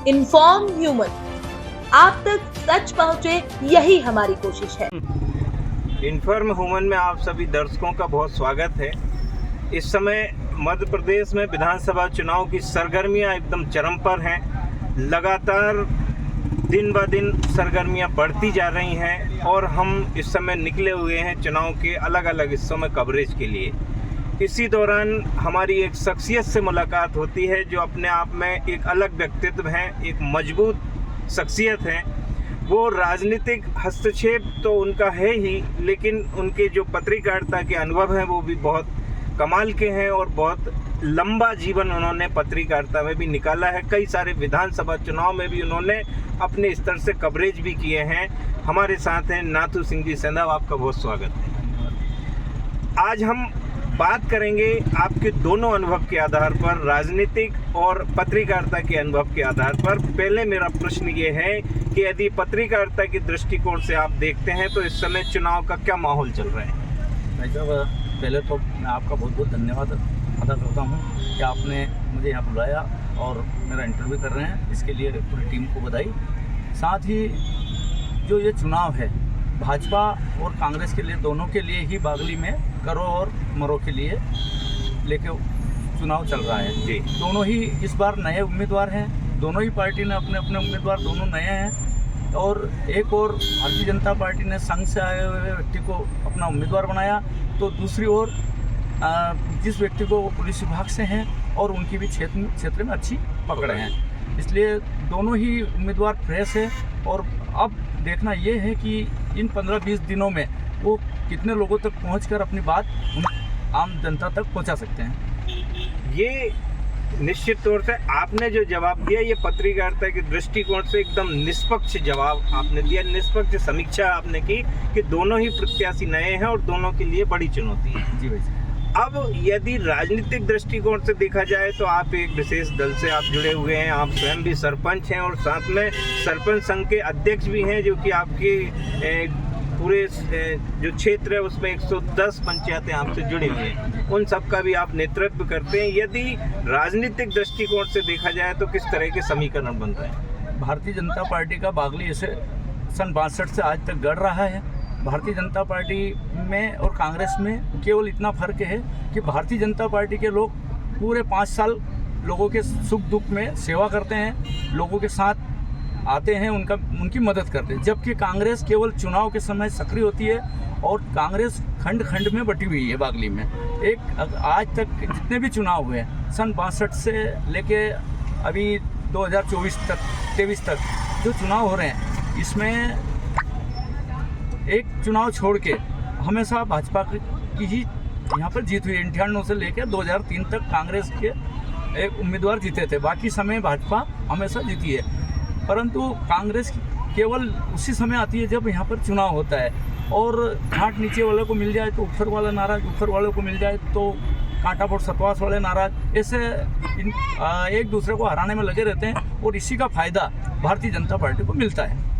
Inform human, आप तक सच पहुंचे, यही हमारी कोशिश है। इन्फॉर्म ह्यूमन में आप सभी दर्शकों का बहुत स्वागत है। इस समय मध्य प्रदेश में विधानसभा चुनाव की सरगर्मियां एकदम चरम पर हैं। लगातार दिन ब दिन सरगर्मियां बढ़ती जा रही हैं और हम इस समय निकले हुए हैं चुनाव के अलग अलग हिस्सों में कवरेज के लिए। इसी दौरान हमारी एक शख्सियत से मुलाकात होती है जो अपने आप में एक अलग व्यक्तित्व है, एक मजबूत शख्सियत है। वो राजनीतिक हस्तक्षेप तो उनका है ही, लेकिन उनके जो पत्रकारिता के अनुभव हैं वो भी बहुत कमाल के हैं और बहुत लंबा जीवन उन्होंने पत्रकारिता में भी निकाला है। कई सारे विधानसभा चुनाव में भी उन्होंने अपने स्तर से कवरेज भी किए हैं। हमारे साथ हैं नाथू सिंह जी सेंधा, आपका बहुत स्वागत है। आज हम बात करेंगे आपके दोनों अनुभव के आधार पर, राजनीतिक और पत्रकारिता के अनुभव के आधार पर। पहले मेरा प्रश्न ये है कि यदि पत्रकारिता के दृष्टिकोण से आप देखते हैं तो इस समय चुनाव का क्या माहौल चल रहा है? भाई साहब, पहले तो मैं आपका बहुत बहुत धन्यवाद अदा करता हूँ कि आपने मुझे यहाँ बुलाया और मेरा इंटरव्यू कर रहे हैं। इसके लिए पूरी टीम को बधाई। साथ ही जो ये चुनाव है भाजपा और कांग्रेस के लिए, दोनों के लिए ही बागली में करो और मरो के लिए लेके चुनाव चल रहा है जी। दोनों ही इस बार नए उम्मीदवार हैं। दोनों ही पार्टी ने अपने अपने उम्मीदवार दोनों नए हैं और एक और भारतीय जनता पार्टी ने संघ से आए हुए व्यक्ति को अपना उम्मीदवार बनाया, तो दूसरी ओर जिस व्यक्ति को वो पुलिस विभाग से हैं और उनकी भी क्षेत्र में अच्छी पकड़ है। इसलिए दोनों ही उम्मीदवार फ्रेश है और अब देखना ये है कि इन 15-20 दिनों में वो कितने लोगों तक पहुंचकर अपनी बात आम जनता तक पहुंचा सकते हैं। ये निश्चित तौर से आपने जो जवाब दिया, ये पत्रकारिता के दृष्टिकोण से एकदम निष्पक्ष जवाब आपने दिया, निष्पक्ष समीक्षा आपने की कि दोनों ही प्रत्याशी नए हैं और दोनों के लिए बड़ी चुनौती है। जी भाई। अब यदि राजनीतिक दृष्टिकोण से देखा जाए तो आप एक विशेष दल से आप जुड़े हुए हैं, आप स्वयं भी सरपंच हैं और साथ में सरपंच संघ के अध्यक्ष भी हैं, जो कि आपके पूरे जो क्षेत्र है उसमें 110 पंचायतें आपसे जुड़ी हुई हैं, उन सब का भी आप नेतृत्व करते हैं। यदि राजनीतिक दृष्टिकोण से देखा जाए तो किस तरह के समीकरण बन रहे हैं? भारतीय जनता पार्टी का बागली ऐसे सन 62 से आज तक गढ़ रहा है। भारतीय जनता पार्टी में और कांग्रेस में केवल इतना फर्क है कि भारतीय जनता पार्टी के लोग पूरे 5 साल लोगों के सुख दुख में सेवा करते हैं, लोगों के साथ आते हैं, उनकी मदद करते हैं, जबकि कांग्रेस केवल चुनाव के समय सक्रिय होती है और कांग्रेस खंड खंड में बटी हुई है बागली में। आज तक जितने भी चुनाव हुए सन 62 से लेके अभी 2023 तक जो चुनाव हो रहे हैं, इसमें एक चुनाव छोड़ के हमेशा भाजपा की ही यहाँ पर जीत हुई। 98 से लेकर 2003 तक कांग्रेस के एक उम्मीदवार जीते थे, बाकी समय भाजपा हमेशा जीती है। परंतु कांग्रेस केवल उसी समय आती है जब यहाँ पर चुनाव होता है और घाट नीचे वाले को मिल जाए तो ऊपर वाला नाराज, ऊपर वाले को मिल जाए तो कांटापोट सतवास वाले नाराज। ऐसे एक दूसरे को हराने में लगे रहते हैं और इसी का फायदा भारतीय जनता पार्टी को मिलता है।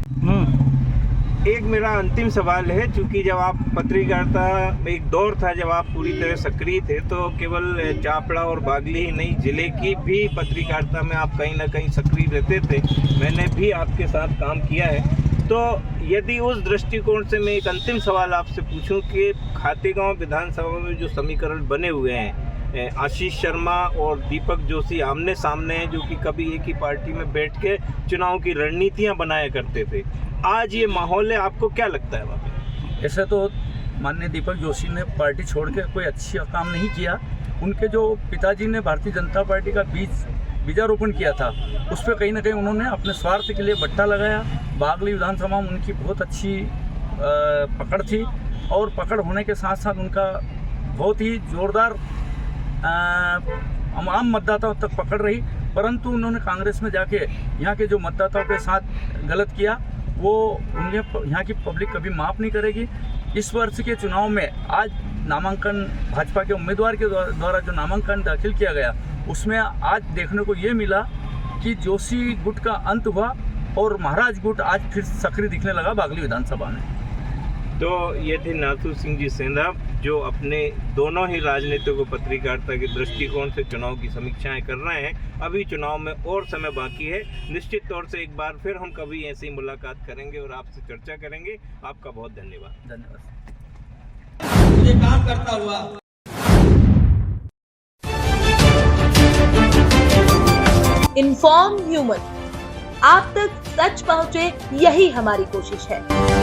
एक मेरा अंतिम सवाल है, क्योंकि जब आप पत्रकारिता में एक दौर था जब आप पूरी तरह सक्रिय थे, तो केवल चापड़ा और बागली ही नहीं, जिले की भी पत्रकारिता में आप कहीं ना कहीं सक्रिय रहते थे। मैंने भी आपके साथ काम किया है। तो यदि उस दृष्टिकोण से मैं एक अंतिम सवाल आपसे पूछूं कि खातेगांव विधानसभा में जो समीकरण बने हुए हैं, आशीष शर्मा और दीपक जोशी आमने सामने हैं, जो कि कभी एक ही पार्टी में बैठ के चुनाव की रणनीतियां बनाया करते थे, आज ये माहौल है, आपको क्या लगता है वहाँ पे? ऐसे तो माननीय दीपक जोशी ने पार्टी छोड़ के कोई अच्छा काम नहीं किया। उनके जो पिताजी ने भारतीय जनता पार्टी का बीजारोपण किया था, उस पर कहीं ना कहीं उन्होंने अपने स्वार्थ के लिए बट्टा लगाया। बागली विधानसभा में उनकी बहुत अच्छी पकड़ थी और पकड़ होने के साथ साथ उनका बहुत ही जोरदार आम मतदाताओं तक पकड़ रही, परंतु उन्होंने कांग्रेस में जाके यहाँ के जो मतदाताओं के साथ गलत किया वो उन्हें यहाँ की पब्लिक कभी माफ़ नहीं करेगी। इस वर्ष के चुनाव में आज नामांकन भाजपा के उम्मीदवार के द्वारा जो नामांकन दाखिल किया गया, उसमें आज देखने को ये मिला कि जोशी गुट का अंत हुआ और महाराज गुट आज फिर सक्रिय दिखने लगा बागली विधानसभा में। तो ये थे नाथू सिंह जी सेंधा, जो अपने दोनों ही राजनीतिक और पत्रकारिता के दृष्टिकोण से चुनाव की समीक्षाएं कर रहे हैं। अभी चुनाव में और समय बाकी है। निश्चित तौर से एक बार फिर हम कभी ऐसी मुलाकात करेंगे और आपसे चर्चा करेंगे। आपका बहुत धन्यवाद। धन्यवाद। मुझे काम करता हुआ इन्फॉर्म ह्यूमन, आप तक सच पहुंचे, यही हमारी कोशिश है।